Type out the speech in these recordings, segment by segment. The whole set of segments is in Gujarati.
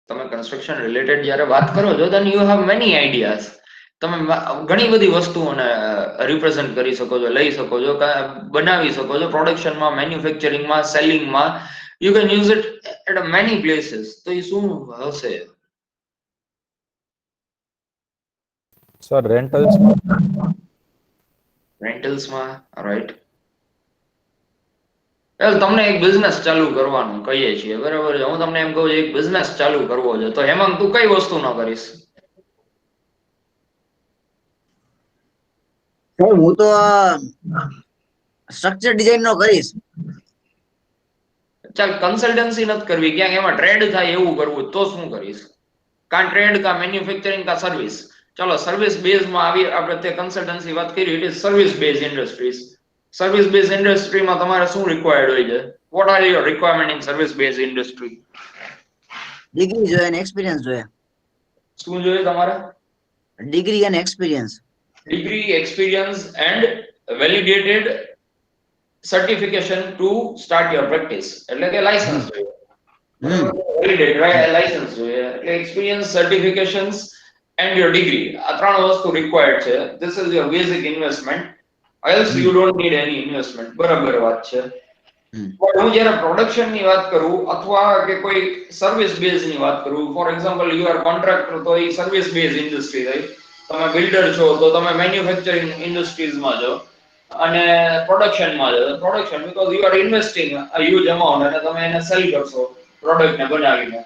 તમે કન્સ્ટ્રક્શન રિલેટેડ જ્યારે વાત કરો છો then you have many ideas. તમે ઘણી બધી વસ્તુઓને રિપ્રેઝન્ટ કરી શકો છો, લઈ શકો છો, બનાવી શકો છો પ્રોડક્શનમાં, મેન્યુફેક્ચરિંગમાં, સેલિંગમાં. You can use it at many places. તો એ શું હશે? સર રેન્ટલ્સમાં. રેન્ટલ્સમાં, રાઈટ. તમને એક બિઝનેસ ચાલુ કરવાનું કહીએ છીએ, બરાબર છે? હું તમને એમ કહું છું એક બિઝનેસ ચાલુ કરવો છે, તો હેમાંગ તું કઈ વસ્તુ ન કરીશ? હું તો સ્ટ્રક્ચર ડિઝાઇન નો કરીશ. ચાલ, કન્સલ્ટન્સી નથી કરવી, ક્યાંક એમાં ટ્રેડ થાય એવું કરવું, તો શું કરીશ? કા ટ્રેડ, કા મેન્યુફેક્ચરિંગ, કા સર્વિસ. ચલો, સર્વિસ બેઝમાં આવી આપણે તે કન્સલ્ટન્સી વાત કરી, it is service base industries. Service base ઇન્ડસ્ટ્રીમાં તમારે શું રિક્વાયર્ડ હોય છે? What are your requirement in service base industry? Degree જોઈએ અને એક્સપિરિયન્સ જોઈએ. શું જોઈએ તમારે? ડિગ્રી અને experience. Degree, experience and validated certification to start your practice. એટલે કે લાયસન્સ જોઈએ. વેલિડેટેડ લાયસન્સ જોઈએ. એટલે એક્સપિરિયન્સ, સર્ટિફિકેશન્સ એન્ડ યોર ડિગ્રી, આ ત્રણ વસ્તુ રિક્વાયર્ડ છે. This is your basic investment. Else you don't need any investment. બરાબર વાત છે. પણ હું જ્યારે પ્રોડક્શનની વાત કરું અથવા કે કોઈ સર્વિસ બેઝની વાત કરું, for example you are contractor, તો એ સર્વિસ બેઝ ઇન્ડસ્ટ્રી થઈ. તમે બિલ્ડર છો તો તમે મેન્યુફેક્ચરિંગ ઇન્ડસ્ટ્રીઝમાં છો, અને પ્રોડક્શનમાં છો. Production because you are investing a huge amount અને તમે એને સેલ કરશો પ્રોડક્ટને બનાવીને,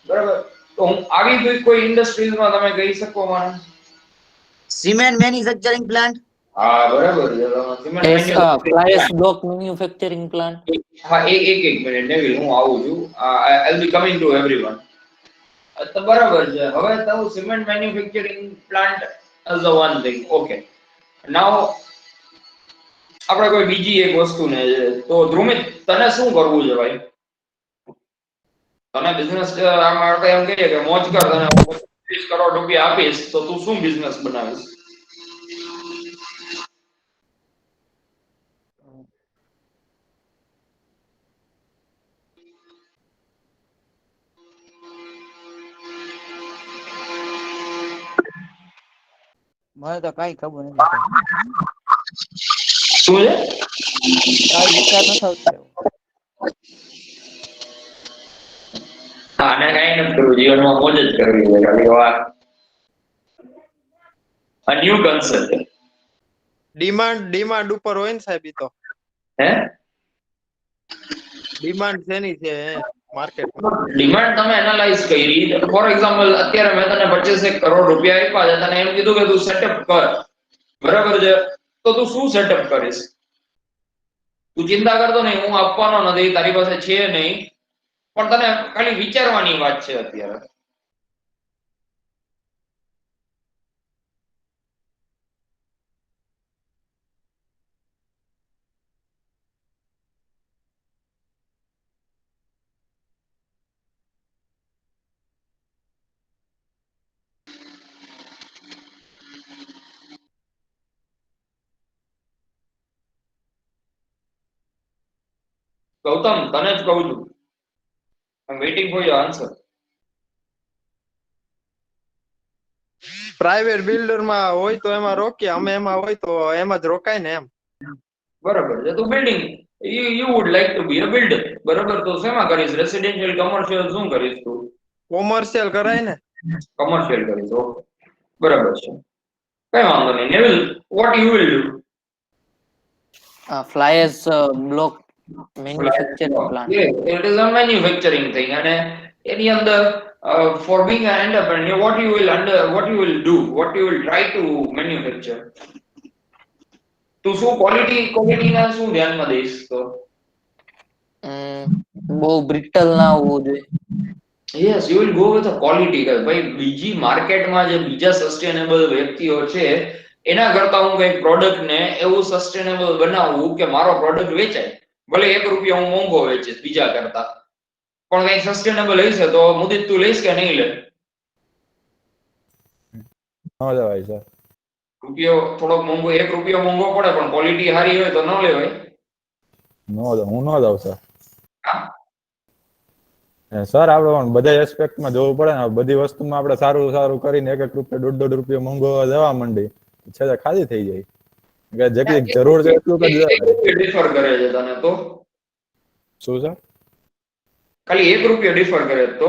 બરાબર? તો હું આવી કોઈ ઇન્ડસ્ટ્રીઝમાં તમે કહી શકો મને? Cement manufacturing plant. હા, બરાબર છે. Fly ash block manufacturing plant. હા, એક મિનિટ નેવિલ, હું આવું છું. I will be coming to everyone. તો બરાબર છે. હવે તો cement manufacturing plant as a one thing. Okay. Now આપણે કોઈ બીજી એક વસ્તુને, તો ધ્રુમિત, તને શું કરવું છે ભાઈ? તને બિઝનેસ આમ આપણે એમ કહીએ કે મોજ કર, તને 30 કરોડ રૂપિયા આપીશ, તો તું શું બિઝનેસ બનાવીશ? મને તો કઈ ખબર નથી. શું છે? કઈ વિચાર નથી આવતો. આને કઈ નથી કરવું, જીવનમાં મોજ જ કરવી છે ખાલી. વાહ, a new concept. ડિમાન્ડ ઉપર હોય ને સાહેબ, ઈ તો હે ડિમાન્ડ શેની છે માર્કેટમાં? ડિમાન્ડ તમે એનાલાઇઝ કરી. ફોર એક્ઝામ્પલ, અત્યારે મેં તને 25 કરોડ રૂપિયા આપ્યા છે, તને એમ કીધું કે તું સેટઅપ કર, બરાબર છે? તો તું શું સેટઅપ કરીશ? તું ચિંતા કરતો નહીં, હું આપવાનો નથી, તારી પાસે છે નહીં, પણ તને ખાલી વિચારવાની વાત છે અત્યારે. ગૌતમ, તને જ કહું છું, I am waiting for your answer. Private builder માં હોય તો એમાં રોકીએ, અમે એમાં હોય તો એમાં જ રોકાય ને એમ. બરાબર છે. તું building, you would like to be a builder, બરાબર? તો શેમાં કરીશ? રેસિડેન્શિયલ, કમર્શિયલ, શું કરીશ તું? કોમર્શિયલ કરાય ને. કમર્શિયલ કરીશ. ઓકે, બરાબર છે. કઈ વાંધો નહીં. Neville, what you will do? Fly ash block manufacturing plant. It is a manufacturing thing, અને એની અંદર for being an entrepreneur, what you will do, what you will try to manufacture. તું શું ક્વોલિટીના શું ધ્યાનમાં દઈશ? તો બહુ બ્રિટલ ના હોવું જોઈએ. Yes, you will go with a quality. ભાઈ, બીજી માર્કેટમાં જે બીજા સસ્ટેનેબલ વ્યક્તિઓ છે એના કરતા હું કઈક પ્રોડક્ટને એવું સસ્ટેનેબલ બનાવવું કે મારો પ્રોડક્ટ વેચાય. ભલે 1 રૂપિયા હું મોંઘો વેચીશ બીજા કરતા, પણ કઈક સસ્ટેનેબલ હશે તો મુદિત તું લઈશ કે નહીં લે? ન લેવાય સર. રૂપિયો થોડોક મોંઘો, 1 રૂપિયો મોંઘો પડે, પણ ક્વોલિટી સારી હોય તો ન લેવાય. હું ન જાઉં સર. સર આપણે પણ બધા એસ્પેક્ટમાં જોવું પડે ને. બધી વસ્તુમાં આપણે સારું સારું કરીને એક એક રૂપિયા દોઢ રૂપિયા મોંઘો દેવા માંડી છતાં ખાલી થઈ જાય. કે જેટલી જરૂર છે એટલું જ એક દેવાય. રૂપિયો ડિફર કરે છે તને તો, શું સર? ખાલી 1 રૂપિયો ડિફર કરે તો.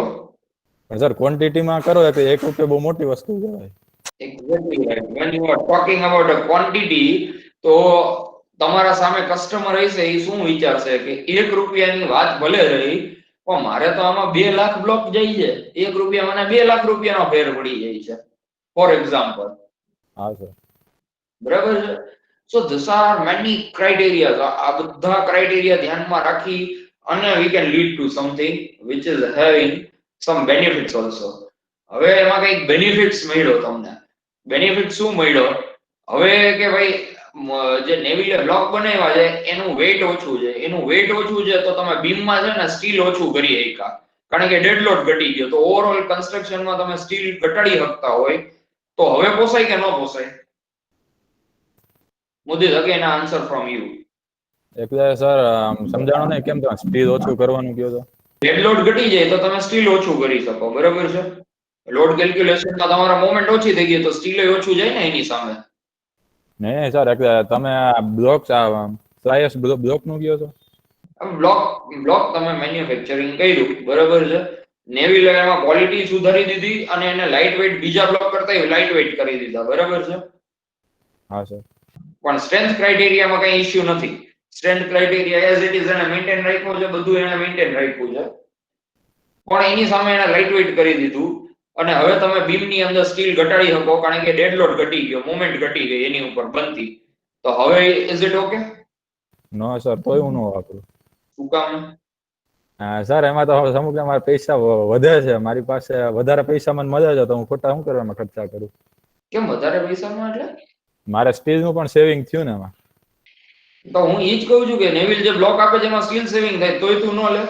પણ સર ક્વોન્ટિટીમાં કરો તો 1 રૂપિયો બહુ મોટી વસ્તુ કહેવાય. Exactly right. When you are talking about a quantity, તો તમારા સામે કસ્ટમર હશે એ શું વિચારશે કે 1 રૂપિયાની વાત ભલે રહી, પણ મારે તો આમાં 2 લાખ બ્લોક જાય છે, 1 રૂપિયા મને 2 લાખ રૂપિયાનો ફેર પડી જાય છે, ફોર એક્ઝામ્પલ. હા સર. બરાબર છે. So this are many criteria. આ બધા ક્રાઇટેરિયા ધ્યાનમાં રાખી અને we can lead to something which is having some benefits also. હવે એમાં કઈક બેનિફિટ્સ મળ્યો તમને. બેનિફિટ શું મળ્યો? હવે કે ભાઈ જે નેવીલે બ્લોક બનાવ્યા છે એનું વેઇટ ઓછું છે. એનું વેઇટ ઓછું છે તો તમે બીમમાં છે ને સ્ટીલ ઓછું કરી શકા, કારણ કે ડેડ લોડ ઘટી ગયો. તો ઓવરઓલ કન્સ્ટ્રક્શનમાં તમે સ્ટીલ ઘટાડી શકતા હોય તો હવે પોસાય કે ન પોસાય? Mudit, again answer from you. એટલે સર સમજાણો નહીં કેમ તમે સ્પીડ ઓછું કરવાનું કહો છો? ડેડ લોડ ઘટી જાય તો તમે સ્ટીલ ઓછું કરી શકો, બરાબર છે. લોડ કેલ્ક્યુલેશનમાં તમારા મોમેન્ટ ઓછી થઈ ગઈ તો સ્ટીલ ઓછું જાય ને એની સામે. નહીં સર, એટલે તમે બ્લોક સ્લાયસ બ્લોક નું કહો છો? બ્લોક બ્લોક તમે મેન્યુફેક્ચરિંગ કર્યું, બરાબર છે. નેવી લેવલમાં ક્વોલિટી સુધારી દીધી અને એને લાઇટ વેઇટ બીજા બ્લોક કરતા લાઇટ વેઇટ કરી દીધા, બરાબર છે. હા સર. પણ સ્ટ્રેન્થ ક્રાઇટેરિયામાં કઈ ઇશ્યુ નથી. Strength criteria as it is એને મેન્ટેન રાખ્યું છે, બધું એને મેન્ટેન રાખ્યું છે. પણ એની સામે એને લાઇટ વેઇટ કરી દીધું અને હવે તમે બીમની અંદર સ્ટીલ ઘટાડી શકો, કારણ કે ડેડ લોડ ઘટી ગયો, મોમેન્ટ ઘટી ગઈ એની ઉપર બનતી. તો હવે is it okay? No sir, તોય હું ન વાપરું. શું કામ? હા સર, એમાં તો અમુક મારા પૈસા વધે છે, મારી પાસે વધારે પૈસા મને મળે છે તો હું ખોટા શું કરવામાં ખર્ચા કરું? કેમ વધારે પૈસામાં એટલે? મારે સ્ટીલ નું પણ સેવિંગ થયું ને એમાં. તો હું ઈ જ કહું છું કે નેવિલ જે બ્લોક આપે છે એમાં સ્ટીલ સેવિંગ થાય તોય તું ન લે.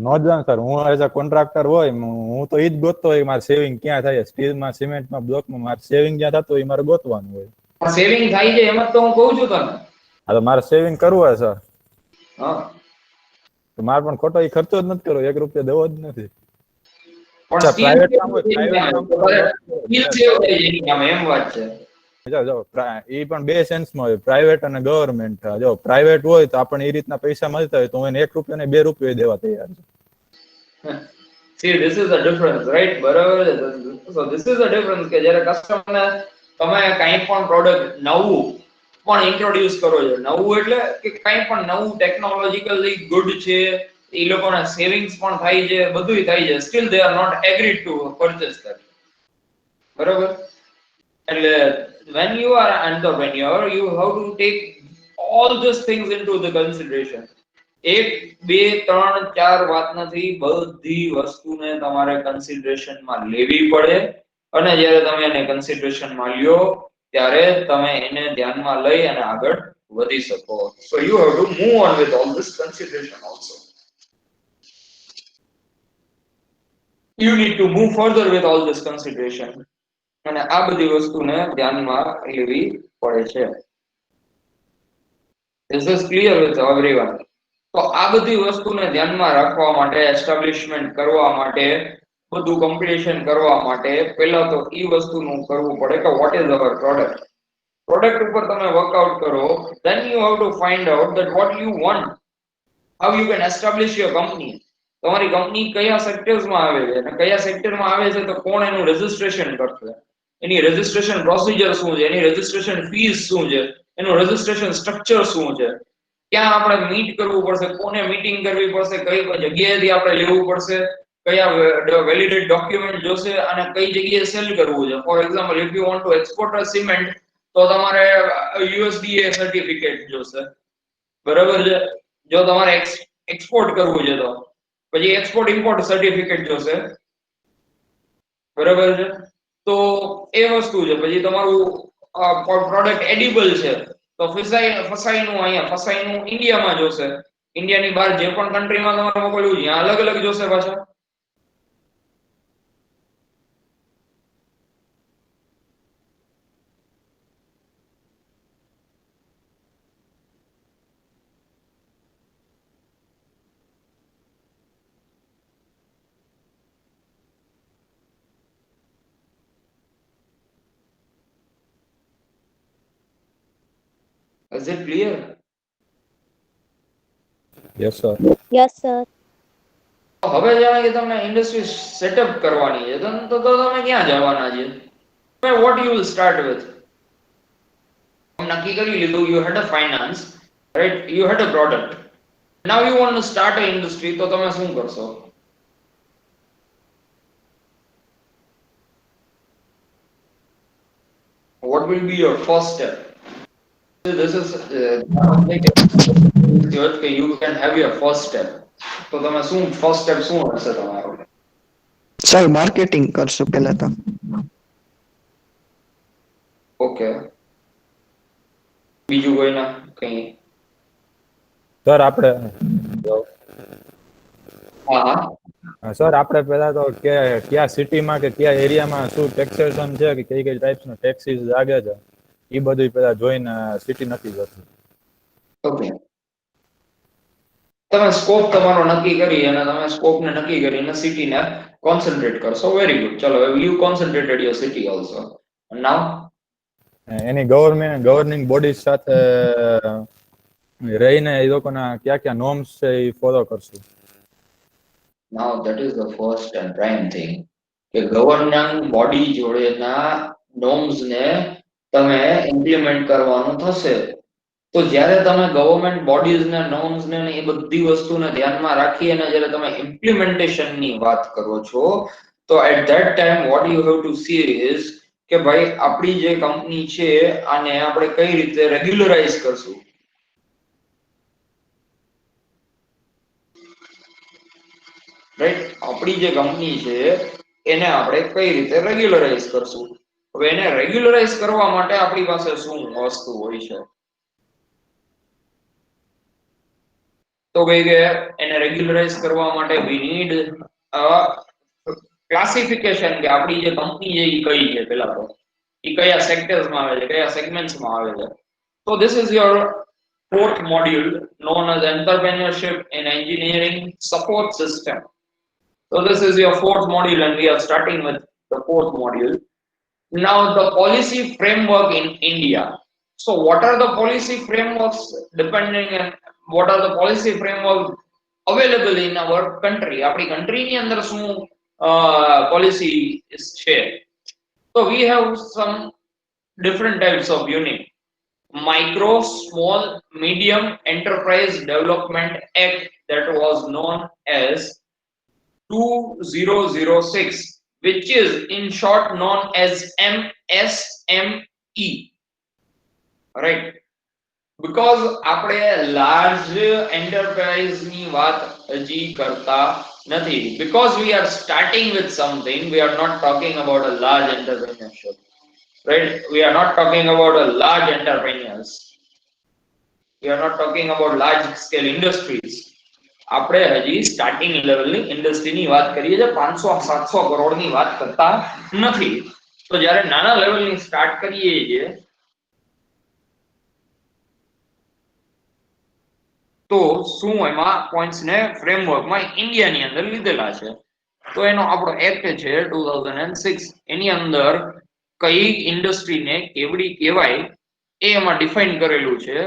નો જ સર, હું એઝ અ કોન્ટ્રાક્ટર હોય હું તો ઈ જ ગોતતો હોય મારે સેવિંગ ક્યાં થાય. સ્ટીલમાં, સિમેન્ટમાં, બ્લોકમાં મારે સેવિંગ જ્યાં થતું હોય મારે ગોતવાનું હોય. સેવિંગ થાય છે એમ જ તો હું કહું છું તને. હા તો મારે સેવિંગ કરવું હોય સર, હા, તો મારે પણ ખોટો એ ખર્ચો જ નથી કરવો, 1 રૂપિયો દેવો જ નથી. પણ અચ્છા, સ્ટીલ પ્રાઇવેટ કામ હોય, પ્રાઇવેટ કામ સ્ટીલ સેવ થાય છે એની સામે, એમ વાત છે. જો એ પણ બે સેન્સમાં હોય, પ્રાઇવેટ અને ગવર્મેન્ટ. જો પ્રાઇવેટ હોય તો આપણને એ રીતના પૈસા મળતા હોય તો હું એને 1 રૂપિયો ને 2 રૂપિયા દેવા તૈયાર છું. See, this is the difference, right? બરાબર છે. So this is the difference કે જ્યારે કસ્ટમરને તમે કંઈ પણ પ્રોડક્ટ નવું પણ ઇન્ટ્રોડ્યુસ કરો છો, નવું એટલે કે કંઈ પણ નવું ટેકનોલોજીકલી ગુડ છે, એ લોકોના સેવિંગ્સ પણ થાય છે, બધુંય થાય છે, still they are not agreed to purchase that. બરાબર? એટલે when you are an entrepreneur, you have to take all these things into the consideration. 1, 2, 3, 4 વાત નથી, બધી વસ્તુને તમારે કન્સિડરેશનમાં લેવી પડે અને જ્યારે તમે એને કન્સિડરેશનમાં લ્યો ત્યારે તમે એને ધ્યાનમાં લઈ અને આગળ વધી શકો. So you have to move on with all this consideration also. You need to move further with all this consideration. અને આ બધી વસ્તુને ધ્યાનમાં લેવી પડે છે. This is clear with everyone. તો આ બધી વસ્તુને ધ્યાનમાં રાખવા માટે, એસ્ટાબ્લિશમેન્ટ કરવા માટે, બધું કમ્પ્લીશન કરવા માટે પહેલા તો ઈ વસ્તુનું કરવું પડે કે what is our product. Product ઉપર તમે વર્કઆઉટ કરો, then you have to find out that what you want, how you can establish your company. તમારી કંપની કયા સેક્ટર્સમાં આવે છે અને કયા સેક્ટરમાં આવે છે તો કોણ એનું રજિસ્ટ્રેશન કરશે, એની રજિસ્ટ્રેશન પ્રોસિજર શું છે, એની રજિસ્ટ્રેશન ફીસ શું છે, એનું રજિસ્ટ્રેશન સ્ટ્રક્ચર શું છે, ક્યાં આપણે મીટ કરવું પડશે, કોને મીટિંગ કરવી પડશે, કઈ જગ્યાએથી આપણે લેવું પડશે, કયા વેલિડેટ ડોક્યુમેન્ટ જોશે અને કઈ જગ્યાએ સેલ કરવું છે. For example, if you want to export a cement તો તમારે યુએસડીએ સર્ટિફિકેટ જોશે, બરાબર છે. જો તમારે એક્સપોર્ટ કરવું છે તો પછી એક્સપોર્ટ ઇમ્પોર્ટ સર્ટિફિકેટ જોશે, બરાબર છે. તો એ વસ્તુ છે. પછી તમારું પ્રોડક્ટ એડિબલ છે તો ફસાઈનું અહીંયા ફસાઈનું ઇન્ડિયામાં જોશે, ઇન્ડિયાની બહાર જે પણ કન્ટ્રીમાં તમારે મોકલવું ત્યાં અલગ અલગ જોશે પાછા. Is it clear? Yes sir. Yes, sir. હવે જાણે કે તમને ઇન્ડસ્ટ્રી સેટઅપ કરવાની છે તો તમે ક્યાં જવાના છે? What you will start with? નક્કી કરી લીધું, you had a finance, right? You had a product. Now you want to start a industry, તો તમે શું કરશો? What will be your first step? This is you can have your first step. તો તમે શું first step શું હશે તમારો? સર માર્કેટિંગ કરશું પહેલા તો. ઓકે, બીજું કોઈ ના કઈ? સર આપણે હા હા, સર આપણે પહેલા તો કે કયા સિટીમાં કે કયા એરિયામાં શું ટેક્સેશન છે કે કઈ કઈ ટાઈપ્સનો ટેક્સીસ લાગે છે એ બધું પહેલા જોઈને સિટી નક્કી કરશું. ઓકે. તમે સ્કોપ તમારો નક્કી કરી અને તમે સ્કોપને નક્કી કરીને સિટીને કોન્સન્ટ્રેટ કરશો. Very good. ચલો, you concentrated your city also. Now any governing bodies સાથે રહીને એ લોકોના કયા કયા નોર્મ્સ છે એ ફોલો કરશું. Now that is the first and prime thing કે ગવર્નિંગ બોડી જોડેના નોર્મ્સ ને તમે ઇમ્પ્લિમેન્ટ કરવાનું થશે. તો જ્યારે તમે ગવર્નમેન્ટ બોડીઝ ને નોર્મ્સ ને એ બધી વસ્તુને ધ્યાનમાં રાખી અને જ્યારે તમે ઇમ્પ્લિમેન્ટેશન ની વાત કરો છો તો at that time what you have to see is કે ભાઈ આપણી જે કંપની છે આને આપણે કઈ રીતે રેગ્યુલરાઇઝ કરશું. રાઈટ, આપણી જે કંપની છે એને આપણે કઈ રીતે રેગ્યુલરાઇઝ કરશું. હવે એને રેગ્યુલરાઇઝ કરવા માટે આપણી પાસે શું વસ્તુ હોય છે? તો ભાઈ કે એને રેગ્યુલરાઇઝ કરવા માટે વી નીડ ક્લાસિફિકેશન કે આપણી જે કંપની છે એ કઈ છે, પેલા તો એ કયા સેક્ટર્સમાં આવે છે, કયા સેગમેન્ટ્સમાં આવે છે. So this is your fourth module known as entrepreneurship in engineering support system. So this is your fourth module and we are starting with the fourth module. Now the policy framework in India. So what are the policy frameworks depending on what are the policy framework available in our country? આપણી country ની અંદર શું policy છે? So we have some different types of unit. Micro, small, medium enterprise development act that was known as 2006, which is in short known as MSME. Right? Because આપણે large enterprise ની વાત હજી કરતા નથી. Because we are starting with something, we are not talking about a large entrepreneurship. Right? We are not talking about a large entrepreneurs. We are not talking about large scale industries. આપણે હજી સ્ટાર્ટિંગ લેવલની ઇન્ડસ્ટ્રીની વાત કરીએ છીએ, 500-700 કરોડની વાત કરતા નથી. તો જ્યારે નાના લેવલની સ્ટાર્ટ કરીએ છીએ તો શું એમાં પોઈન્ટ્સ ને ફ્રેમવર્કમાં ઇન્ડિયાની અંદર લીધેલા છે. તો એનો આપણો એક્ટ છે 2006, એની અંદર કઈ ઇન્ડસ્ટ્રીને કેવડી કહેવાય એ એમાં ડિફાઇન કરેલું છે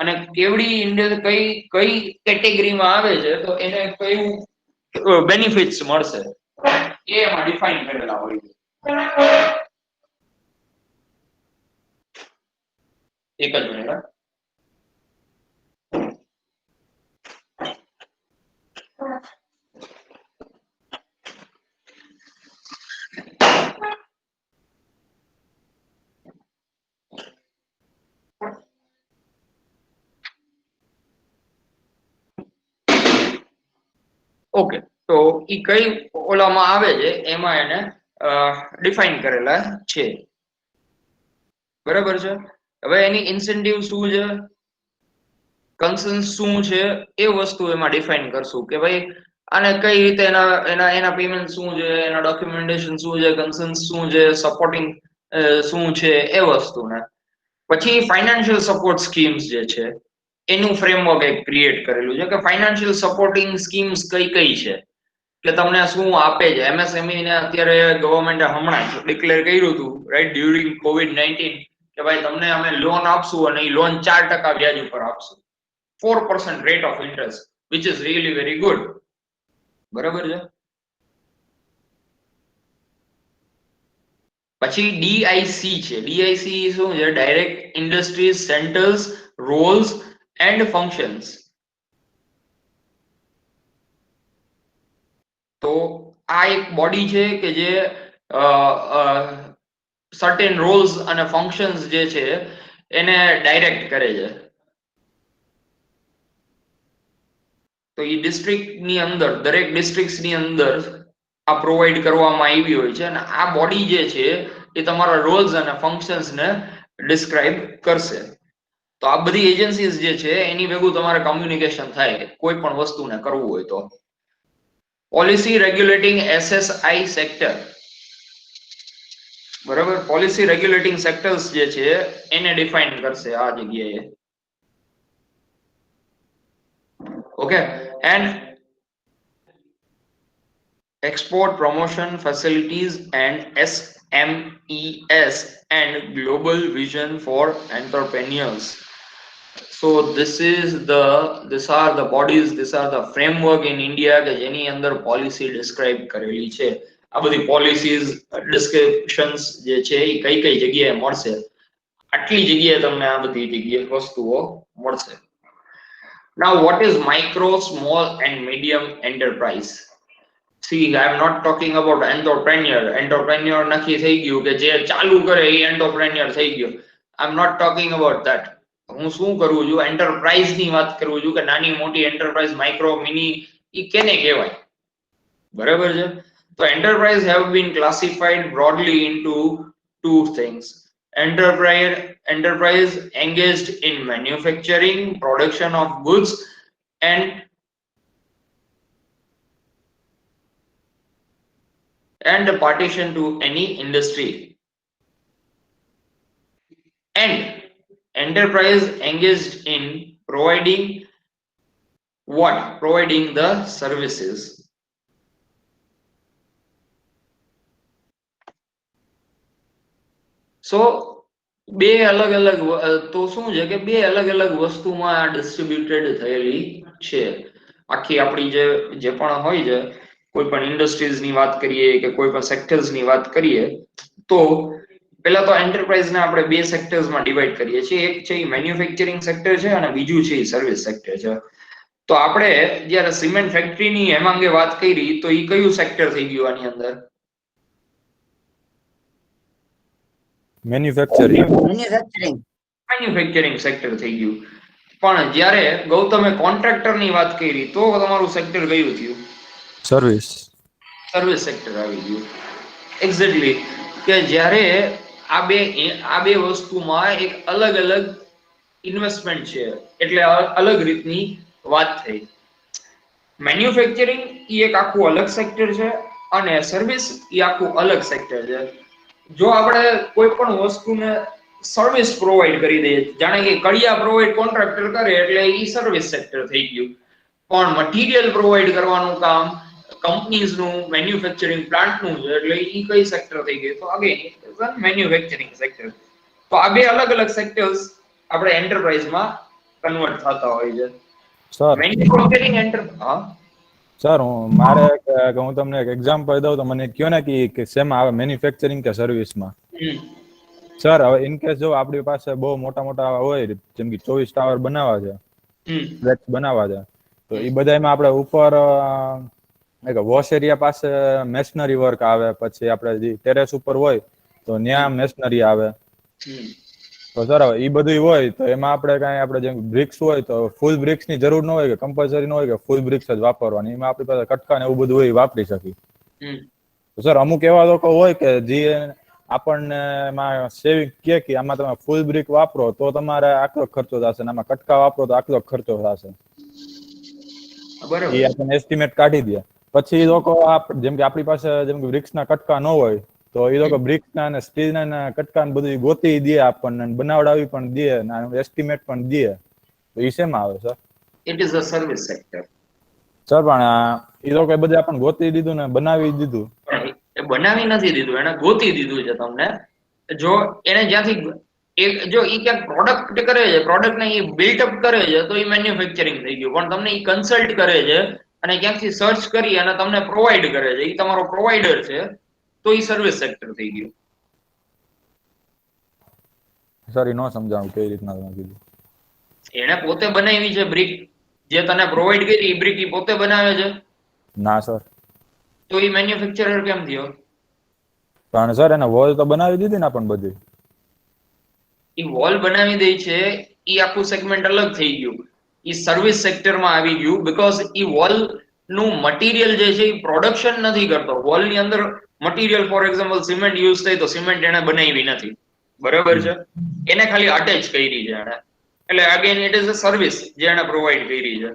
અને કેવડી કઈ કઈ કેટેગરીમાં આવે છે તો એને કયું બેનિફિટ્સ મળશે એ એમાં ડિફાઇન કરેલા હોય છે. એક જ મિનિટ. ઓકે, તો ઈ કઈ ઓલામાં આવે છે એમાં એને ડિફાઇન કરેલા છે. બરાબર છે. હવે એની ઇન્સેન્ટિવ શું છે, કન્સર્ન્સ શું છે એ વસ્તુ એમાં ડિફાઇન કરશું કે ભાઈ આને કઈ રીતે એના પેમેન્ટ શું છે, એના ડોક્યુમેન્ટેશન શું છે, કન્સર્ન્સ શું છે, સપોર્ટિંગ શું છે એ વસ્તુને. પછી ફાઇનાન્શિયલ સપોર્ટ સ્કીમ્સ જે છે એનું ફ્રેમવર્ક એક ક્રિએટ કરેલું છે કે ફાઇનાન્શિયલ સપોર્ટિંગ સ્કીમ્સ કઈ કઈ છે કે તમને શું આપે છે. એમએસએમઈ ને અત્યારે ગવર્મેન્ટે હમણાં જ ડિક્લેર કર્યું હતું, રાઈટ, ડ્યુરિંગ COVID-19 કે ભાઈ તમને અમે લોન આપશું અને એ લોન 4% વ્યાજ ઉપર આપશું, 4% rate of interest, which is really very good. બરાબર છે. પછી ડીઆઈસી છે. ડીઆઈસી શું છે? Direct industries centres Rolls and functions. તો આ એક બોડી છે કે જે સર્ટેન રોલ્સ અને ફંક્શન્સ જે છે એને ડાયરેક્ટ કરે છે. તો એ ડિસ્ટ્રિક્ટની અંદર, દરેક ડિસ્ટ્રિક્ટની અંદર આ પ્રોવાઈડ કરવામાં આવી હોય છે અને આ બોડી જે છે એ તમારા રોલ્સ અને ફંક્શન્સને ડિસ્ક્રાઇબ કરશે. તો આ બધી એજન્સીઝ જે છે એની ભેગું તમારે કમ્યુનિકેશન થાય કોઈ પણ વસ્તુને કરવું હોય તો. Policy regulating SSI sector. બરાબર, પોલિસી રેગ્યુલેટિંગ સેક્ટર્સ જે છે એને ડિફાઇન કરશે આ જગ્યાએ. Okay, and export promotion facilities and SMES and global vision for entrepreneurs. So these are the bodies, these are the framework in India કે જેની અંદર પોલિસી ડિસ્ક્રાઇબ કરેલી છે. આ બધી પોલિસીઝ ડિસ્ક્રિપ્શન્સ જે છે એ કઈ કઈ જગ્યાએ મળશે, આટલી જગ્યાએ તમને આ બધી જગ્યાએ વસ્તુઓ મળશે. Now what is micro, small and medium enterprise? See, I am not talking about entrepreneur. Entrepreneur નક્કી થઈ ગયું કે જે ચાલુ કરે એ entrepreneur થઈ ગયો. I am not talking about that. હું શું કરું છું? એન્ટરપ્રાઇઝ ની વાત કરું છું કે નાની મોટી એન્ટરપ્રાઇઝ, માઇક્રો, મિની, એ કેને કહેવાય? બરાબર છે. તો enterprise have been classified broadly into two things. Enterprise engaged in manufacturing, production of goods and a partition to any industry, and enterprise engaged in providing what? Providing the services. So બે અલગ અલગ તો શું છે કે બે અલગ અલગ વસ્તુમાં ડિસ્ટ્રીબ્યુટેડ થયેલી છે. આખી આપણી જે પણ હોય છે, કોઈ પણ ઇન્ડસ્ટ્રીઝ ની વાત કરીએ કે કોઈ પણ સેક્ટર્સ ની વાત કરીએ તો પહેલા તો એન્ટરપ્રાઇઝ ને આપણે બે સેક્ટર્સ માં ડિવાઈડ કરીએ છીએ. એક છે એ મેન્યુફેક્ચરિંગ સેક્ટર છે અને બીજું છે એ સર્વિસ સેક્ટર છે. તો આપણે જ્યારે સિમેન્ટ ફેક્ટરીની હેમાંગે વાત કરી તો એ કયું સેક્ટર થઈ ગયું આની અંદર? મેન્યુફેક્ચરિંગ સેક્ટર થઈ ગયું. પણ જ્યારે ગૌતમે કોન્ટ્રાક્ટર ની વાત કરી તો તમારું સેક્ટર કયું થયું? સર્વિસ સેક્ટર આવી ગયું. એક્ઝેક્ટલી, કે જ્યારે આ બે વસ્તુમાં એક અલગ અલગ ઇન્વેસ્ટમેન્ટ છે એટલે અલગ રીતની વાત થઈ. મેન્યુફેક્ચરિંગ એ એક આખું અલગ સેક્ટર છે અને સર્વિસ એ આખું અલગ સેક્ટર છે. જો આપણે કોઈ પણ વસ્તુને સર્વિસ પ્રોવાઈડ કરી દઈએ, જાણે કે કડિયા પ્રોવાઈડ કોન્ટ્રાક્ટર કરે એટલે એ સર્વિસ સેક્ટર થઈ ગયું. પણ મટીરીયલ પ્રોવાઈડ કરવાનું કામ કંપનીઝ નું, મેન્યુફેક્ચરિંગ પ્લાન્ટ નું છે એટલે એ કઈ સેક્ટર થઈ ગયું? તો અગેન મેન્યુફેક્ચરિંગ સેક્ટર. તો આ બે અલગ અલગ સેક્ટર્સ આપણે એન્ટરપ્રાઇઝમાં કન્વર્ટ થતા હોય છે. સર મેન્યુફેક્ચરિંગ સર હું તમને એક એક્ઝામ્પલ દઉં તો મને કહો ને કે શેમાં આવે, મેન્યુફેક્ચરિંગ કે સર્વિસમાં? સર હવે ઇન કેસ જો આપણી પાસે બહુ મોટા મોટા હોય, જેમ કે 24 ટાવર બનાવવા છે, ફ્લેટ્સ બનાવવા છે, તો એ બધામાં આપણે ઉપર વોશ એરિયા પાસે મેશનરી વર્ક આવે, પછી આપણે જે ટેરેસ ઉપર હોય તો ત્યાં મેશનરી આવે. તો સર એ બધું હોય તો એમાં આપણે જેમ બ્રિક્સ હોય તો ફૂલ બ્રિક્સ ની જરૂર ન હોય કે કમ્પલસરી ન હોય કે ફૂલ બ્રિક્સ જ વાપરવાની, એમાં આપણી પાસે કટકા ને એવું બધું હોય વાપરી શકીએ. તો સર અમુક એવા લોકો હોય કે જે આપણને એમાં સેવિંગ કે આમાં તમે ફૂલ બ્રિક વાપરો તો તમારે આટલો ખર્ચો થશે, આમાં કટકા વાપરો તો આટલો ખર્ચો થશે. એ આપણને એસ્ટિમેટ કાઢી દે. પછી એ લોકો જેમ કે આપણી પાસે જેમ કે બ્રિક્સના કટકા ન હોય તો એ લોકો બ્રિક્સના અને સ્ટીલના કટકા બધું ગોતી દે આપણને, બનાવડાવી પણ દે અને એસ્ટિમેટ પણ દે. તો એ શેમાં આવે sir? It is a service sector. Sir પણ એ લોકો બધું આપણને ગોતી દીધું ને બનાવી દીધું? એ બનાવી નથી દીધું, એને ગોતી દીધું છે તમને. જો એને જ્યાંથી એક જો ઈ ક્યાંક પ્રોડક્ટ કરે છે, પ્રોડક્ટ ને ઈ બિલ્ટ અપ કરે છે, તો ઈ મેન્યુફેક્ચરિંગ થઈ ગયું. પણ તમને ઈ કન્સલ્ટ કરે છે અને ક્યાંકથી સર્ચ કરી અને તમને પ્રોવાઈડ કરે છે, ઈ તમારો પ્રોવાઈડર છે, તો ઈ સર્વિસ સેક્ટર થઈ ગયું. સર એ નો સમજાણું કઈ રીતના તમે કીધું. એને પોતે બનાવી છે બ્રિક, જે તને પ્રોવાઈડ કરી ઈ બ્રિક ઈ પોતે બનાવે છે, ના સર, તો ઈ મેન્યુફેક્ચરર કેમ થયો? પણ સર એને વોલ તો બનાવી દીધી ને પણ બધી. ઈ વોલ બનાવી દે છે, ઈ આખું સેગમેન્ટ અલગ થઈ ગયું, ઈ સર્વિસ સેક્ટરમાં આવી ગયું. બીકોઝ ઈ વોલ નું મટીરિયલ જે છે ઈ પ્રોડક્શન નથી કરતો. વોલ ની અંદર material, for example cement use થાય તો સિમેન્ટ એને બનાવી નથી, બરાબર છે, એને ખાલી અટેચ કરી છે એને. એટલે again it is a service જે એને પ્રોવાઈડ કરી છે.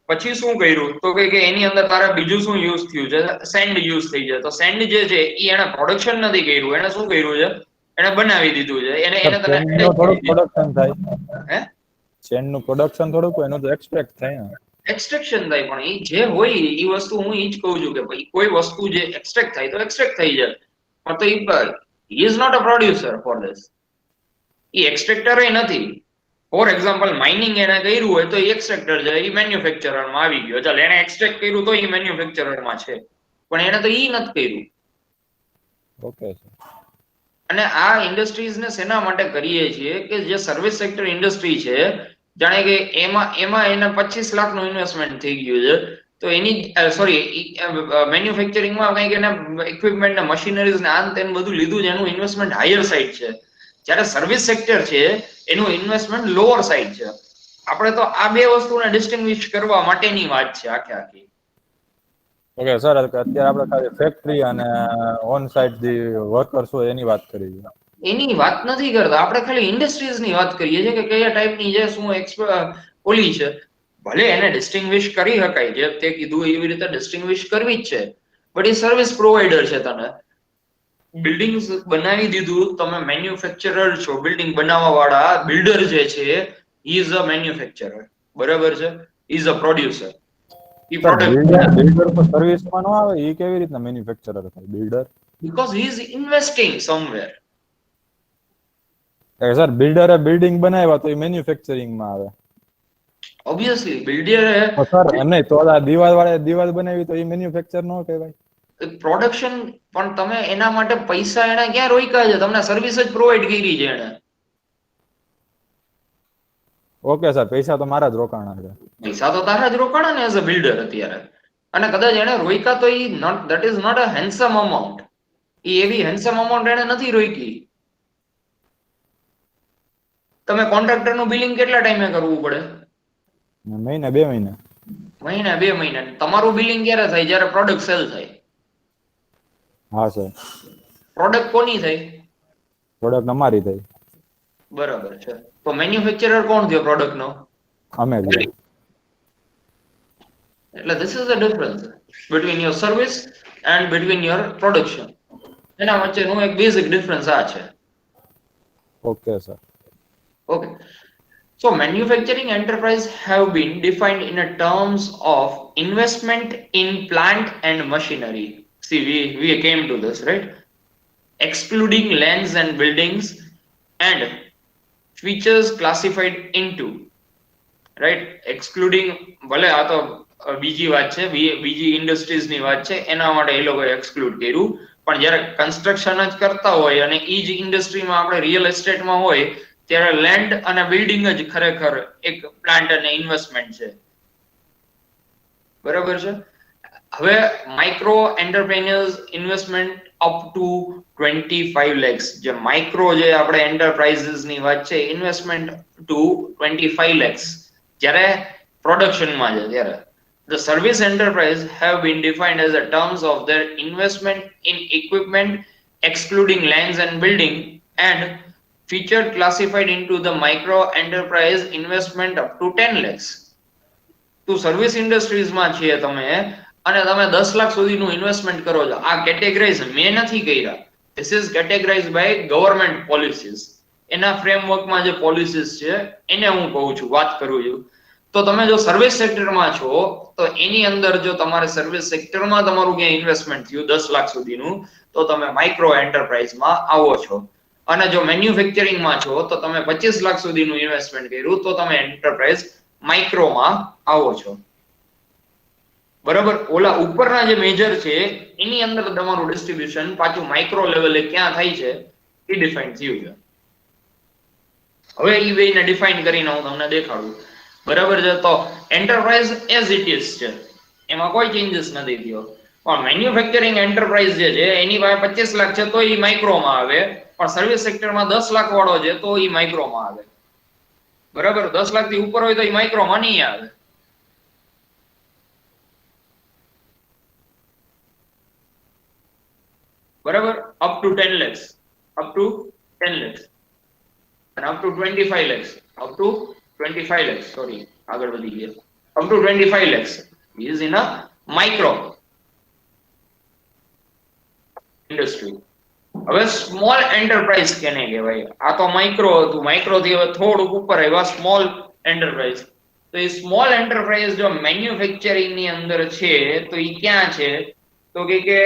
પછી શું કર્યું તો કે એની અંદર તારે બીજું શું યુઝ થયું છે? સેન્ડ યુઝ થઈ છે. તો સેન્ડ જે છે ઈ એને પ્રોડક્શન નથી કર્યું, એને શું કર્યું છે? એને બનાવી દીધું છે. એને તને થોડુંક પ્રોડક્શન થાય, હે ચેન નું પ્રોડક્શન થોડુંક એનું તો એક્સટ્રેક્ટ થાય ને. એક્સટ્રેક્શન થાય, પણ ઈ જે હોય ઈ વસ્તુ હું ઈ જ કહું છું કે ભાઈ કોઈ વસ્તુ જે એક્સટ્રેક્ટ થાય તો એક્સટ્રેક્ટ થઈ જાય, પણ તો ઈ is not a producer for this. ઈ એક્સટ્રેક્ટર નથી. ફોર એક્ઝામ્પલ માઇનિંગ એને કર્યું હોય તો ઈ એક્સટ્રેક્ટર છે, ઈ મેન્યુફેક્ચરમાં આવી ગયો. ચાલ એને એક્સટ્રેક્ટ કર્યું તો ઈ મેન્યુફેક્ચરમાં છે, પણ એને તો ઈ નથી કર્યું. Okay sir. અને આ ઇન્ડસ્ટ્રીઝ ને શેના માટે કરીએ છીએ કે જે સર્વિસ સેક્ટર ઇન્ડસ્ટ્રી છે, જાણે કે એમાં એને 25 લાખનું ઇન્વેસ્ટમેન્ટ થઈ ગયું છે, તો એની સોરી મેન્યુફેક્ચરિંગમાં કંઈક એને ઇક્વિપમેન્ટ ને મશીનરીઝ ને આન તેન બધું લીધું છે, એનું ઇન્વેસ્ટમેન્ટ હાયર સાઇડ છે. જ્યારે સર્વિસ સેક્ટર છે એનું ઇન્વેસ્ટમેન્ટ લોઅર સાઇડ છે. આપણે તો આ બે વસ્તુને ડિસ્ટિંગ્વિશ કરવા માટેની વાત છે આખી. ઓકે સર, અત્યારે આપણે ખાલી ફેક્ટરી અને ઓન સાઇટ જે વર્કર્સ હોય એની વાત કરી છે. એની વાત નથી કરતા, આપણે ખાલી ઇન્ડસ્ટ્રીઝ ની વાત કરીએ છીએ કે કયા ટાઈપની છે, શું ઓલી છે. ભલે એને ડિસ્ટિંગ્વિશ કરી શકાય, જે તે કીધું એવી રીતે ડિસ્ટિંગ્વિશ કરવી જ છે, બટ એ સર્વિસ પ્રોવાઈડર છે. તને બિલ્ડિંગ બનાવી દીધું, તમે મેન્યુફેક્ચરર છો, બિલ્ડિંગ બનાવવા વાળા બિલ્ડર જે છે હી ઇઝ અ મેન્યુફેક્ચરર, બરાબર છે, હી ઇઝ અ પ્રોડ્યુસર. ઈ પ્રોડક્ટ બિલ્ડર તો સર્વિસમાં નો આવે, ઈ કેવી રીતના મેન્યુફેક્ચરર થાય builder? Because he is investing somewhere. Sir બિલ્ડરે બિલ્ડિંગ બનાવ્યા તો એ મેન્યુફેક્ચરિંગમાં આવે. ઓબ્વિયસલી બિલ્ડરે સર નહીં તો આ દિવાલ બનાવી તો એ મેન્યુફેક્ચર નો કહેવાય? પ્રોડક્શન, પણ તમે એના માટે પૈસા એને ક્યાં રોક્યા છે? તમને સર્વિસ જ પ્રોવાઈડ કરી છે એને. ઓકે સર, પૈસા તો મારા જ રોકાણા છે. પૈસા તો તારા જ રોકાણા ને એઝ અ બિલ્ડર અત્યારે. અને કદાચ એને રોક્યા તો ઈ not, that is not a handsome amount. ઈ એવી હેન્ડસમ અમાઉન્ટ એને નથી રોકી. તમે કોન્ટ્રાક્ટર નું બિલિંગ કેટલા ટાઈમે કરવું પડે? મહિને 2 મહિના. મહિના 2 મહિના. તમારું બિલિંગ ક્યારે થાય? જ્યારે પ્રોડક્ટ સેલ થાય. હા સર. પ્રોડક્ટ કોની થાય? પ્રોડક્ટ અમારી થઈ. બરાબર છે. તો મેન્યુફેક્ચરર કોણ થયો પ્રોડક્ટ નો? અમે જ. એટલે this is the difference between your service and between your production. એના વચ્ચેનું એક બેઝિક ડિફરન્સ આ છે. Okay sir. Okay. So manufacturing enterprise have been defined in a terms of investment in plant and machinery. See, we came to this, right? Excluding lands and buildings and features classified into, right? Excluding, ભલે આ તો બીજી વાત છે, બીજી ઇન્ડસ્ટ્રીઝ ની વાત છે, એના માટે એ લોકોએ એક્સક્લુડ કર્યું. પણ જ્યારે કન્સ્ટ્રક્શન જ કરતા હોય અને ઈ જ ઇન્ડસ્ટ્રીમાં આપણે રિયલ એસ્ટેટમાં હોય ત્યારે લેન્ડ અને બિલ્ડિંગ જ ખરેખર એક પ્લાન્ટ અને ઇન્વેસ્ટમેન્ટ છે, બરાબર છે. હવે micro એન્ટરપ્રેન્યોર્સ investment up to 25 lakhs, જે માઇક્રો જે આપણે એન્ટરપ્રાઇઝીસ ની વાત છે, ઇન્વેસ્ટમેન્ટ ટુ 25 lakhs જ્યારે પ્રોડક્શનમાં છે ત્યારે. The service enterprise have been defined as a terms of their investment in equipment excluding lands and building and featured classified into the micro enterprise investment up to 10 lakhs. તો સર્વિસ ઇન્ડસ્ટ્રીઝમાં છીએ તમે અને તમે 10 લાખ સુધીનું ઇન્વેસ્ટમેન્ટ કરો છો. આ કેટેગરાઇઝ મેં નથી કર્યા. This is categorized by government policies. એના ફ્રેમવર્કમાં જે પોલિસીસ છે એને હું કહું છું, વાત કરું છું. તો તમે જો સર્વિસ સેક્ટરમાં છો તો એની અંદર જો તમારે સર્વિસ સેક્ટરમાં તમારું ક્યાં ઇન્વેસ્ટમેન્ટ થયું 10 લાખ સુધીનું, તો તમે માઇક્રો એન્ટરપ્રાઇઝમાં આવો છો. અને જો મેન્યુફેક્ચરિંગ માં છો તો તમે 25 લાખ સુધીનું ઇન્વેસ્ટમેન્ટ કર્યું તો તમે એન્ટરપ્રાઇઝ માઇક્રોમાં આવો છો. બરાબર. ઓલા ઉપરના જે મેજર છે એની અંદર તમારું ડિસ્ટ્રીબ્યુશન પાછું માઇક્રો લેવલે ક્યાં થાય છે એ ડિફાઇન થયું છે. હવે એ બેને ડિફાઇન કરીને હું તમને દેખાડું. બરાબર છે. તો એન્ટરપ્રાઇઝ એઝ ઇટ ઇઝ છે, એમાં કોઈ ચેન્જીસ નથી થયો. પણ મેન્યુફેક્ચરિંગ એન્ટરપ્રાઇઝ જે છે એની પાસે 25 લાખ છે તો એ માઇક્રોમાં આવે, પણ સર્વિસ સેક્ટરમાં 10 લાખ વાળો છે તો એ માઇક્રોમાં આવે. બરાબર. 10 લાખ થી ઉપર હોય તો એ માઇક્રોમાં નહીં આવે. બરાબર. Up to 10 lakhs, up to 10 lakhs અને up to 25 lakhs, up to 25 lakhs, sorry આગળ વધી ગયા, up to 25 lakhs is in a micro industry. હવે સ્મોલ એન્ટરપ્રાઇઝ કેને કહેવાય? આ તો માઇક્રો હતું, માઇક્રો થી હવે થોડુંક ઉપર આવ્યા સ્મોલ એન્ટરપ્રાઇઝ. તો એ સ્મોલ એન્ટરપ્રાઇઝ જો મેન્યુફેક્ચરિંગ ની અંદર છે તો એ ક્યાં છે? તો કે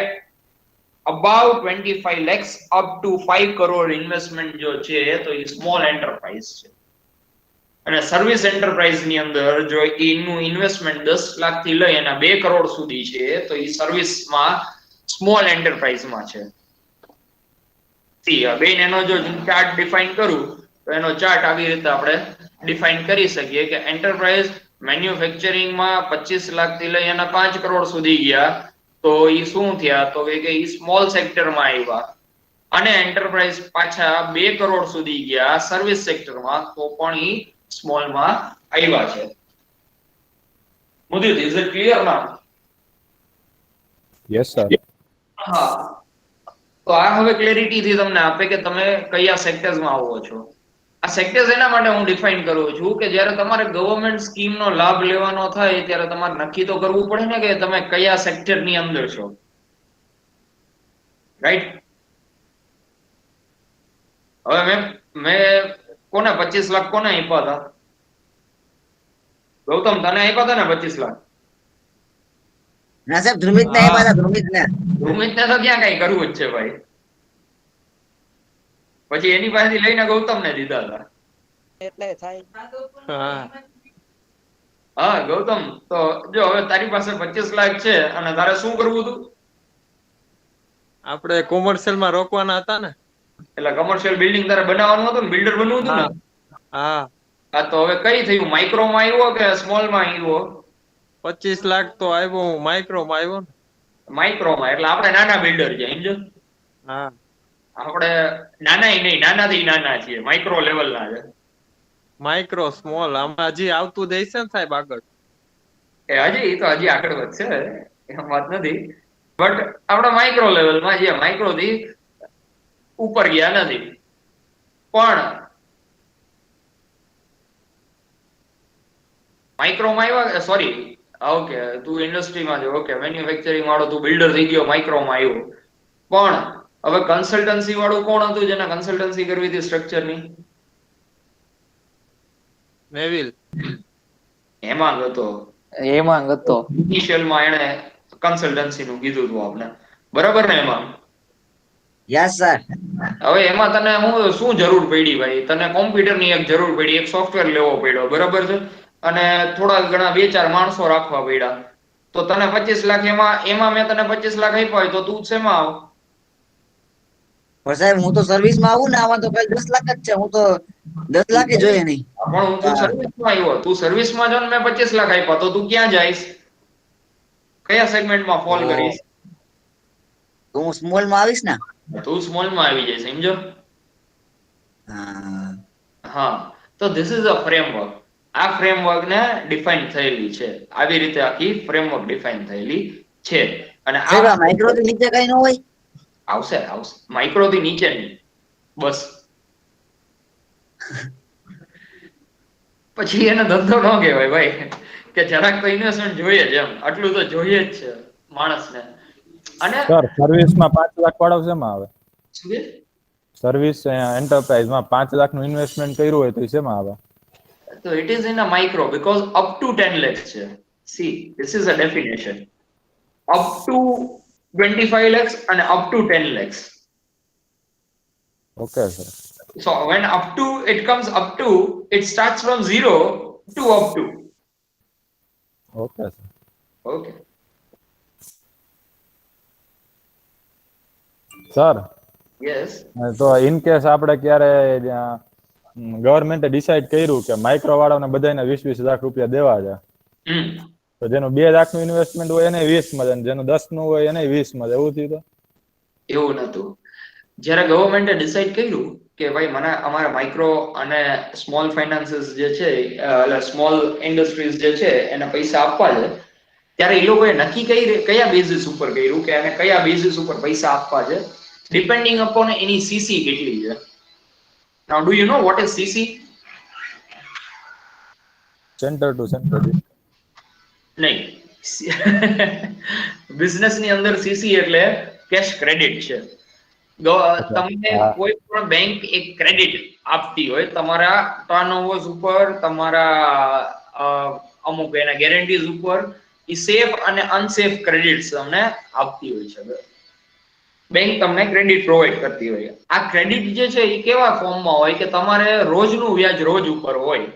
above 25 lakhs up to 5 crore investment જો છે તો એ સ્મોલ એન્ટરપ્રાઇઝ છે. અને સર્વિસ એન્ટરપ્રાઇઝ ની અંદર જો એનું ઇન્વેસ્ટમેન્ટ 10 લાખ થી લઈ અને 2 કરોડ સુધી છે તો એ સર્વિસમાં સ્મોલ એન્ટરપ્રાઇઝમાં છે. બેન એનો જો ચાર્ટ ડિફાઇન કરું તો એનો ચાર્ટ આવી રીતે આપણે ડિફાઇન કરી શકીએ કે એન્ટરપ્રાઇઝ મેન્યુફેક્ચરિંગમાં 25 લાખ થી લઈ અને 5 કરોડ સુધી ગયા તો એ શું થયા? તો કે એ સ્મોલ સેક્ટરમાં આવ્યા. અને એન્ટરપ્રાઇઝ પાછા 2 કરોડ સુધી ગયા સર્વિસ સેક્ટરમાં તો પણ એ સ્મોલમાં આવ્યા છે. Mudit, is it clear now? Yes sir. હા. તો આ હવે ક્લેરિટી થી તમને આપે કે તમે કયા સેક્ટર્સમાં આવો છો. આ સેક્ટર્સ એના માટે હું ડિફાઇન કરું છું કે જ્યારે તમારે ગવર્નમેન્ટ સ્કીમનો લાભ લેવાનો થાય ત્યારે તમારે નક્કી તો કરવું પડે ને કે તમે કયા સેક્ટરની અંદર છો. રાઈટ? હવે મેં કોને 25 લાખ કોને આપ્યા હતા? ગૌતમ, તને આપ્યા હતા ને 25 લાખ? ના સાહેબ, ધ્રુમિત ને આપ્યા હતા, ધ્રુમિત ને. ધ્રુમિત ને તો ક્યાં કઈ કરવું જ છે ભાઈ. પછી એની પાસેથી લઈને ગૌતમ ને દીધા હતા. એટલે થાય. હા ગૌતમ, તો જો હવે તારી પાસે 25 લાખ છે અને તારે શું કરવું હતું? આપણે કોમર્શિયલ માં રોકવાના હતા ને. એટલે કમર્શિયલ બિલ્ડિંગ તારે બનાવવાનું હતું ને, બિલ્ડર બનવું હતું ને? હા. હા, તો હવે કઈ થયું? માઇક્રો માં આવ્યો કે સ્મોલ માં આવ્યો? 25 લાખ તો આવ્યો, હું માઇક્રો માં આવ્યો ને. માઇક્રો માં. એટલે આપણે નાના બિલ્ડર છે, સમજો? હા. આપણે નાના નહીં, નાના થી નાના છીએ, માઇક્રો લેવલ ના છે. માઇક્રો સ્મોલ આમાં હજી આવતું જઈશે ને સાહેબ આગળ. એ હજી આગળ વધશે, એમ વાત નથી. બટ આપણે માઇક્રો લેવલમાં છીએ, માઇક્રો થી ઉપર ગયા નથી. પણ માઇક્રોમાં આવ્યા, સોરી, ઓકે, તું ઇન્ડસ્ટ્રીમાં છે, ઓકે, મેન્યુફેક્ચરિંગ વાળો તું બિલ્ડર થઈ ગયો, માઇક્રોમાં આવ્યો. પણ હવે કન્સલ્ટન્સી વાળું કોણ હતું જેને કન્સલ્ટન્સી કરવી હતી સ્ટ્રક્ચરની? મેવિલ. હેમાંગ હતો. ઇનિશિયલમાં એને કન્સલ્ટન્સી નું કીધું હતું આપણે, બરાબર ને હેમાંગ? Yes sir. હવે એમાં તને શું જરૂર પડી ભાઈ? તને કોમ્પ્યુટરની એક જરૂર પડી, એક સોફ્ટવેર લેવો પડ્યો, બરાબર છે? અને થોડા ઘણા 2-4 માણસો રાખવા પડ્યા. તો તને 25 લાખ એમાં મેં તને 25 લાખ આપ્યા હોય તો તું શેમાં આવ? પણ સાહેબ હું તો સર્વિસ માં આવું ને, આમાં તો કઈ 10 લાખ જ છે, હું તો 10 લાખ જોઈએ નહીં. પણ તું સર્વિસમાં આવ્યો, તું સર્વિસમાં જો ને મેં 25 લાખ આપ્યા તો તું ક્યાં જઈશ? કયા સેગમેન્ટમાં ફોલ કરીશ? તો હું સ્મોલ માં આવીશ ને. તું સ્મોલ માં આવી જઈશ, સમજો? હા. તો ધીસ ઇઝ અ ફ્રેમવર્ક. આ ફ્રેમવર્ક ને ડિફાઇન થયેલી છે, આવી રીતે આખી ફ્રેમવર્ક ડિફાઇન થયેલી છે. અને આ માઇક્રો થી નીચે કઈ ન હોય? આવશે માઇક્રો થી નીચે નહીં, બસ. પછી એને ધંધો ન કહેવાય ભાઈ, કે જરાક તો ઇન્વેસ્ટમેન્ટ જોઈએ જ, એમ આટલું તો જોઈએ જ છે માણસને. અને સર સર્વિસમાં 5 લાખ વાળો શેમાં આવે? શું કે? સર્વિસ એન્ટરપ્રાઇઝમાં 5 લાખનું ઇન્વેસ્ટમેન્ટ કર્યું હોય તો એ શેમાં આવે? So it is in a micro because up to 10 lakhs છે. See, this is a definition. Up to 25 lakhs and up to 10 lakhs. Okay sir. So when up to it comes up to, it starts from 0 to up to. Okay sir. Okay. Sir Yes. તો ઇન કેસ આપણે ક્યારે ગવર્મેન્ટે ડિસાઈડ કર્યું કે માઇક્રો વાળાને બધાને 20-20 લાખ રૂપિયા દેવા છે, હમ તો જેનું 2 લાખનું ઇન્વેસ્ટમેન્ટ હોય એને 20 મળે, જેનું 10 નું હોય એને 20 મળે, એવું થયું? એવું નતું. જ્યારે ગવર્મેન્ટે ડિસાઈડ કર્યું કે ભાઈ મને અમારા માઇક્રો અને સ્મોલ ફાઇનાન્સીસ જે છે, એટલે સ્મોલ ઇન્ડસ્ટ્રીઝ જે છે એને પૈસા આપવા છે, ત્યારે એ લોકોએ નક્કી કયા બેઝિસ ઉપર કર્યું કે એને કયા બેઝિસ ઉપર પૈસા આપવા છે, ડિપેન્ડિંગ અપોન એની સીસી કેટલી છે. Now do you know what is CC? Centre to centre નહીં. બિઝનેસ ની અંદર સીસી એટલે કેશ ક્રેડિટ છે. તમને કોઈ પણ બેંક એક ક્રેડિટ આપતી હોય તમારા ટર્નઓવર્સ ઉપર, તમારા અમુક એના ગેરંટીઝ ઉપર, એ સેફ અને અનસેફ ક્રેડિટ્સ તમને આપતી હોય છે. બેંક તમને ક્રેડિટ પ્રોવાઈડ કરતી હોય. આ ક્રેડિટ જે છે એ કેવા ફોર્મમાં હોય કે તમારે રોજનું વ્યાજ રોજ ઉપર હોય.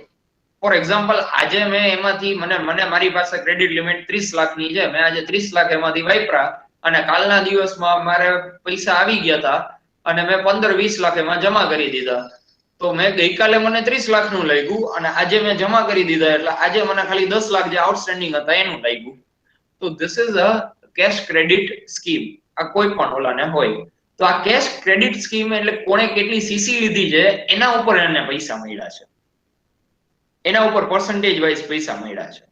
ફોર એક્ઝામ્પલ, આજે મેં એમાંથી મને મારી પાસે ક્રેડિટ લિમિટ 30 લાખની છે, મેં આજે 30 લાખ એમાંથી વાપરા અને કાલના દિવસમાં મારે પૈસા આવી ગયા હતા અને મેં 15-20 લાખ એમાં જમા કરી દીધા. તો મેં ગઈકાલે મને 30 લાખનું લાગ્યું અને આજે મેં જમા કરી દીધા એટલે આજે મને ખાલી 10 લાખ જે આઉટસ્ટેન્ડિંગ હતા એનું લાગ્યું. તો this is a cache credit scheme. આ કોઈ પણ ઓલાને હોય. તો આ કેશ ક્રેડિટ સ્કીમ એટલે કોણે કેટલી સીસી લીધી છે એના ઉપર એને પૈસા મળ્યા છે, એના ઉપર પર્સન્ટેજ વાઇઝ પૈસા મળ્યા છે.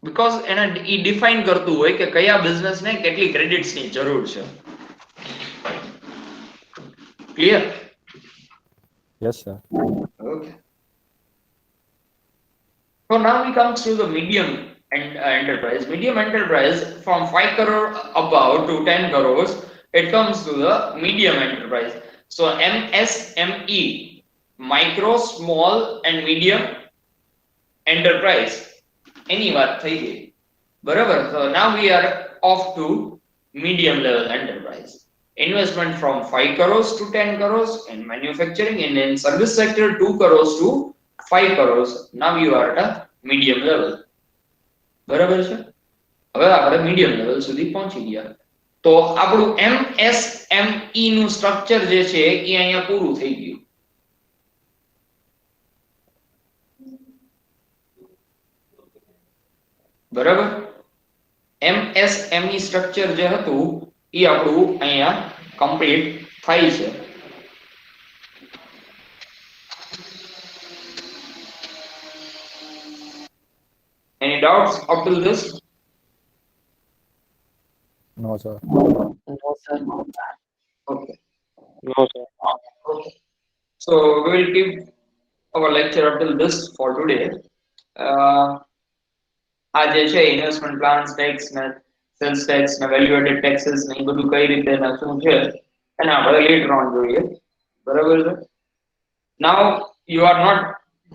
બીકોઝ એને ઈ ડિફાઇન કરતું હોય કે કયા બિઝનેસને કેટલી ક્રેડિટ્સની જરૂર છે. Clear? Yes sir. Okay. So now we come to the medium enterprise. Medium enterprise from 5 crore above to 10 crores, it comes to the medium enterprise. So MSME, micro, small and medium enterprise. Any વાત થઈ ગઈ, બરાબર? So now we are off to medium level enterprise. Investment from 5 crores to 10 crores in manufacturing, and in service sector 2 crores to 5 crores. Now you are at a medium level. બરાબર છે? હવે આપણે મીડિયમ લેવલ સુધી પહોંચી ગયા. તો આપણું MSME નું સ્ટ્રક્ચર જે છે એ અહીંયા પૂરું થઈ ગયું. બરાબર? MSME સ્ટ્રક્ચર જે હતું એ આપણું અહીંયા કમ્પ્લીટ થાય છે. Any doubts up till this? No sir. No, sir. Okay. Okay. So we will keep our lecture up till this for today. આ જે છે ઇન્વેસ્ટમેન્ટ પ્લાન્સ, ટેક્સ ને સેલ્સ ટેક્સ ને વેલ્યુ એડેડ ટેક્સીસ ને એ બધું કઈ રીતે ના શું છે એને આપણે લેટર ઓન જોઈએ. બરાબર છે? Now you are not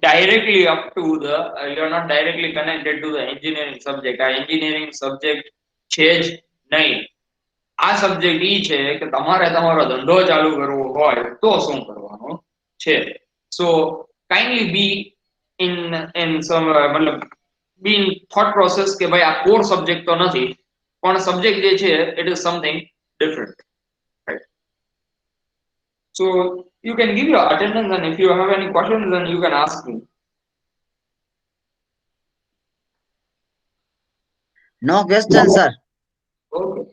directly up to the you are not directly connected to the engineering subject. આ engineering subject છે જ નહીં. આ સબ્જેક્ટ ઈ છે કે તમારે તમારો ધંધો ચાલુ કરવો હોય તો શું કરવાનું છે. સો કાઇન્ડલી બી ઇન સમ મતલબ બી ઇન થોટ પ્રોસેસ કે ભાઈ આ કોર સબ્જેક્ટ તો નથી, પણ સબ્જેક્ટ જે છે it is something different, right? So you can give your attendance, and if you have any questions then you can ask me. No question, sir. Okay.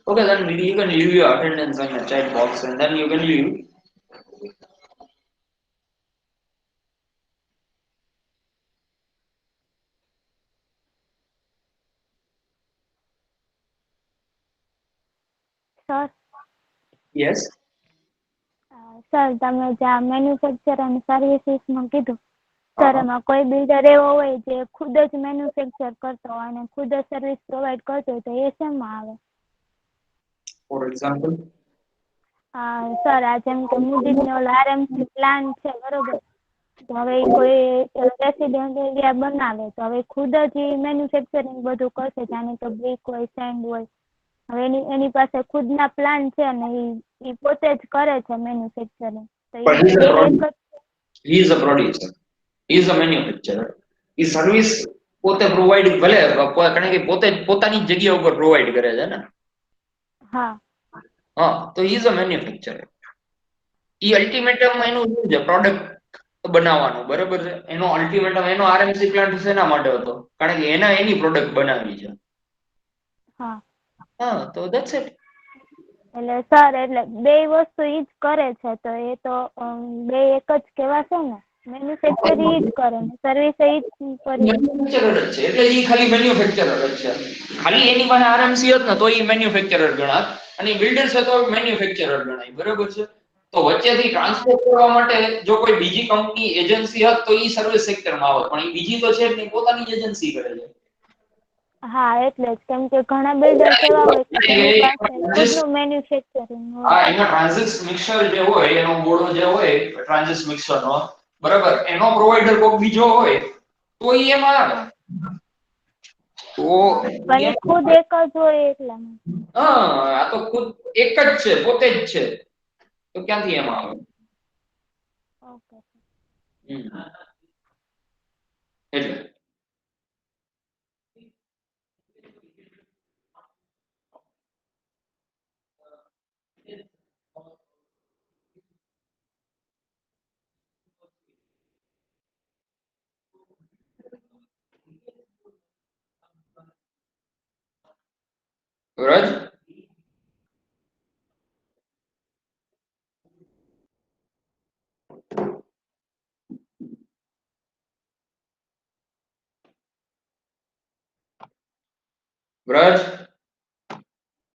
Okay, then you can leave your attendance on the chat box and then you can leave. Sir Yes. Sir તમે જે આ મેન્યુફેક્ચર અને સર્વિસીસ નું કીધું, સર એમાં કોઈ બિલ્ડર એવો હોય જે ખુદ જ મેન્યુફેક્ચર કરતો હોય અને ખુદ જ સર્વિસ પ્રોવાઈડ કરતો હોય તો એ શેમાં આવે? For example? સર આ જેમ કે મૂડીઝ ને ઓલા RMC પ્લાન છે, બરોબર? તો હવે ઈ કોઈ રેસિડેન્ટ એરિયા બનાવે તો હવે ખુદ જ મેન્યુફેક્ચરિંગ બધું કરશે, જાણે કે બ્રિક હોય, સેન્ડ હોય. હવે એની પાસે ખુદના પ્લાન છે ને ઈ પોતે જ કરે છે મેન્યુફેક્ચરિંગ. તો પણ ઈ બે એક જ he is a producer, he is a manufacturer. A service પોતે પ્રોવાઈડ ભલે કારણ કે પોતે પોતાની જ જગ્યા ઉપર પ્રોવાઈડ કરે છે ને. હા હા, તો he is a manufacturer. E ultimatum એનું શું છે, પ્રોડક્ટ બનાવવાનું, બરાબર છે. એનો અલ્ટિમેટમ એનો આરએમસી પ્લાન્ટ શેના માટે હતો? કારણ કે એની પ્રોડક્ટ બનાવવી છે. હા હા, તો ધેટ્સ ઇટ. એટલે સર એટલે બે વસ્તુ ઈ જ કરે છે તો એ તો બે એક જ કહેવાશે ને. મેન્યુફેક્ચર ઈ જ કરે ને સર્વિસ ઈ જ કરી. મેન્યુફેક્ચરર જ છે, એટલે ઈ ખાલી મેન્યુફેક્ચરર જ છે. ખાલી એની પાસે આરએમસી હોત ને તો ઈ મેન્યુફેક્ચરર ગણાત, અને બિલ્ડર છે તો મેન્યુફેક્ચરર ગણાય, બરાબર છે. તો વચ્ચેથી ટ્રાન્સફર કરવા માટે જો કોઈ બીજી કંપની એજન્સી હોત તો ઈ સર્વિસ સેક્ટરમાં આવત, પણ ઈ બીજી તો છે જ નહીં, પોતાની જ એજન્સી કરે છે. હા એટલે જ, કેમ કે ઘણા બિલ્ડર્સ એવા હોય કે જેની પાસે ખુદનું મેન્યુફેક્ચરિંગ હોય. હા, એનો ટ્રાન્ઝિસ્ટ મિક્સર જે હોય, એનો બોર્ડ જે હોય ટ્રાન્ઝિસ્ટ મિક્સરનો, બરાબર, એનો પ્રોવાઈડર કોઈ બીજો હોય તો ઈ એમાં આવે. હા તો પણ એ ખુદ એક જ હોય એટલા માટે. હા, આ તો ખુદ એક જ છે, પોતે જ છે, તો ક્યાંથી એમાં આવે? ઓકે. એટલે રજ બ્રજ